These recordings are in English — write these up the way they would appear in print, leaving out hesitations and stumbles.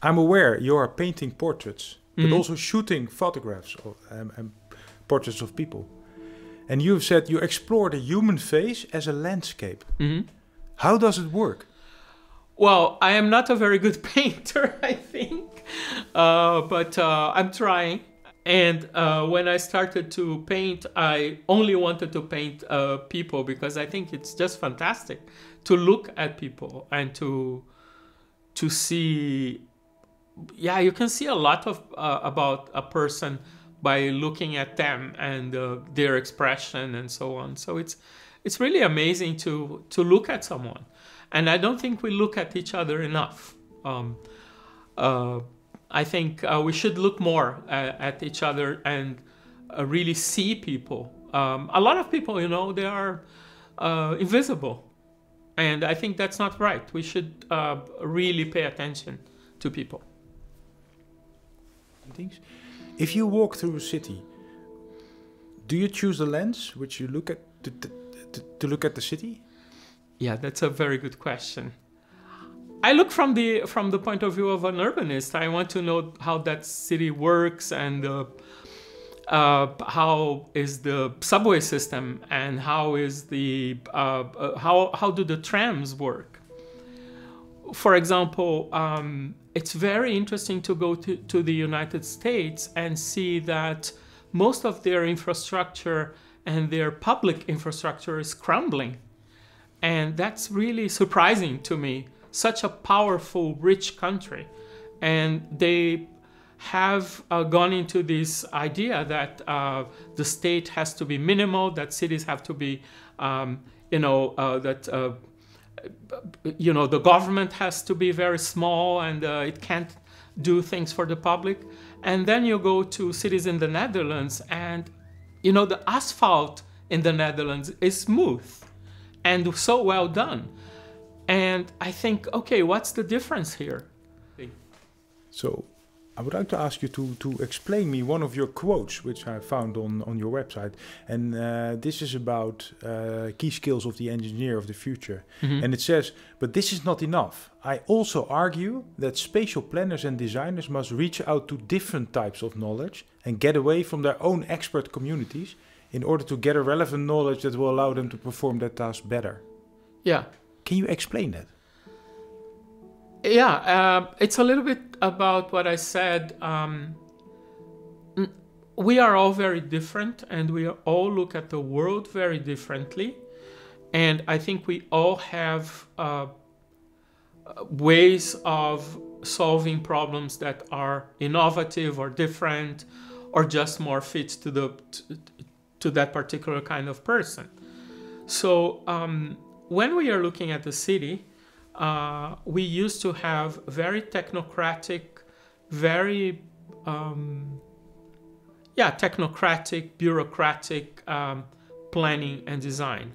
I'm aware you are painting portraits, but also shooting photographs of, and portraits of people. And you've said you explore the human face as a landscape. How does it work? Well, I am not a very good painter, I think, but I'm trying. And when I started to paint, I only wanted to paint people because I think it's just fantastic to look at people and to see. Yeah, you can see a lot of about a person by looking at them and their expression and so on. So it's really amazing to look at someone, and I don't think we look at each other enough. I think we should look more at each other and really see people. A lot of people, you know, they are invisible, and I think that's not right. We should really pay attention to people. If you walk through a city, do you choose a lens which you look at to look at the city? Yeah, that's a very good question. I look from the point of view of an urbanist. I want to know how that city works and how is the subway system and how is the how do the trams work. For example, it's very interesting to go to the United States and see that most of their infrastructure and their public infrastructure is crumbling. And that's really surprising to me. Such a powerful, rich country. And they have gone into this idea that the state has to be minimal, that cities have to be, the government has to be very small and it can't do things for the public. And then you go to cities in the Netherlands and, the asphalt in the Netherlands is smooth and so well done. And I think, okay, what's the difference here? So I would like to ask you to explain me one of your quotes, which I found on your website. And this is about key skills of the engineer of the future. And it says, but this is not enough. I also argue that spatial planners and designers must reach out to different types of knowledge and get away from their own expert communities in order to get a relevant knowledge that will allow them to perform their task better. Yeah. Can you explain that? Yeah, it's a little bit about what I said. We are all very different and we all look at the world very differently. And I think we all have ways of solving problems that are innovative or different or just more fit to that particular kind of person. So when we are looking at the city, we used to have very technocratic, very technocratic, bureaucratic planning and design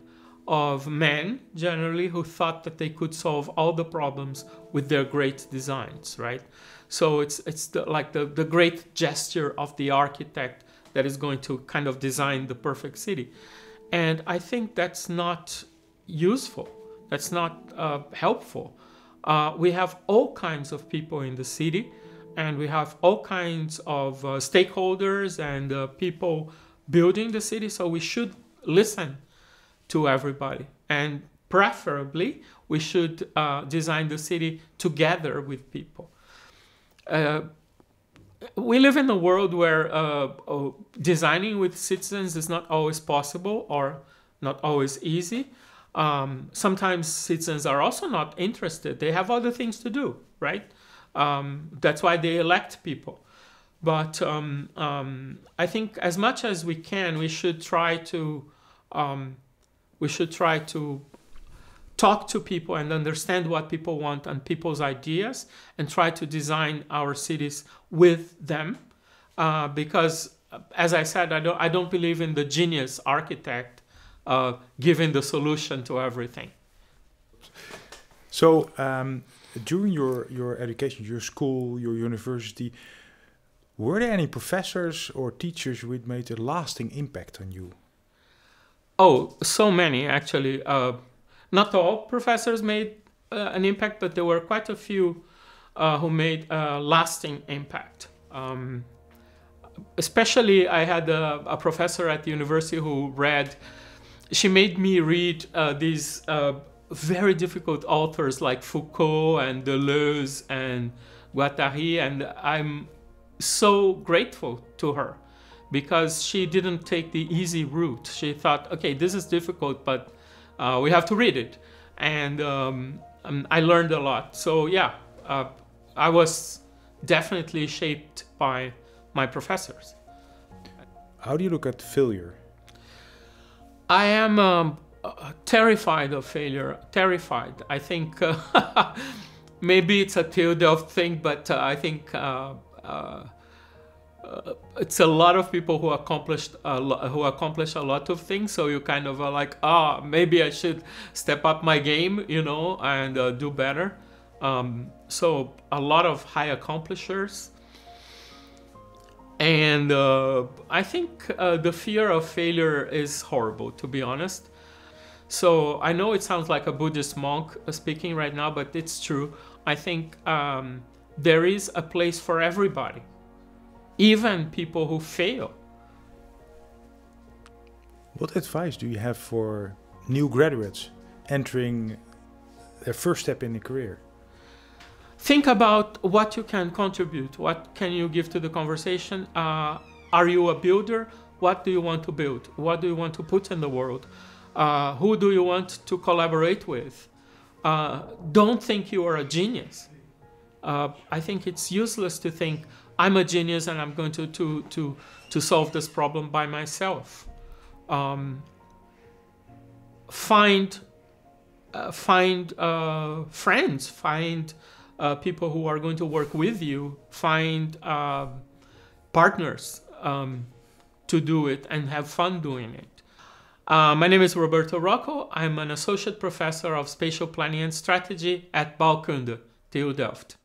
of men generally who thought that they could solve all the problems with their great designs, right? So it's the great gesture of the architect that is going to kind of design the perfect city. And I think that's not useful. That's not helpful. We have all kinds of people in the city, and we have all kinds of stakeholders and people building the city, so we should listen to everybody. And preferably, we should design the city together with people. We live in a world where designing with citizens is not always possible or not always easy. Sometimes citizens are also not interested. They have other things to do, right? That's why they elect people. But I think as much as we can, we should try to talk to people and understand what people want and people's ideas and try to design our cities with them. Because, as I said, I don't believe in the genius architect giving the solution to everything. So during your education, your school, your university, were there any professors or teachers who made a lasting impact on you? Oh, so many, actually. Not all professors made an impact, but there were quite a few who made a lasting impact. Especially, I had a professor at the university who she made me read these very difficult authors like Foucault and Deleuze and Guattari, and I'm so grateful to her because she didn't take the easy route. She thought, okay, this is difficult, but we have to read it. And I learned a lot. So yeah, I was definitely shaped by my professors. How do you look at failure? I am terrified of failure, terrified. I think maybe it's a TU Delft thing, but I think it's a lot of people who accomplish a lot of things. So you kind of are like, maybe I should step up my game, and do better. So a lot of high accomplishers. And I think the fear of failure is horrible, to be honest. So I know it sounds like a Buddhist monk speaking right now, but it's true. I think there is a place for everybody, even people who fail. What advice do you have for new graduates entering their first step in a career? Think about what you can contribute. What can you give to the conversation? Are you a builder? What do you want to build? What do you want to put in the world? Who do you want to collaborate with? Don't think you are a genius. I think it's useless to think I'm a genius and I'm going to solve this problem by myself. Find friends. Find people who are going to work with you. Find partners to do it and have fun doing it. My name is Roberto Rocco. I'm an associate professor of spatial planning and strategy at Bouwkunde, TU Delft.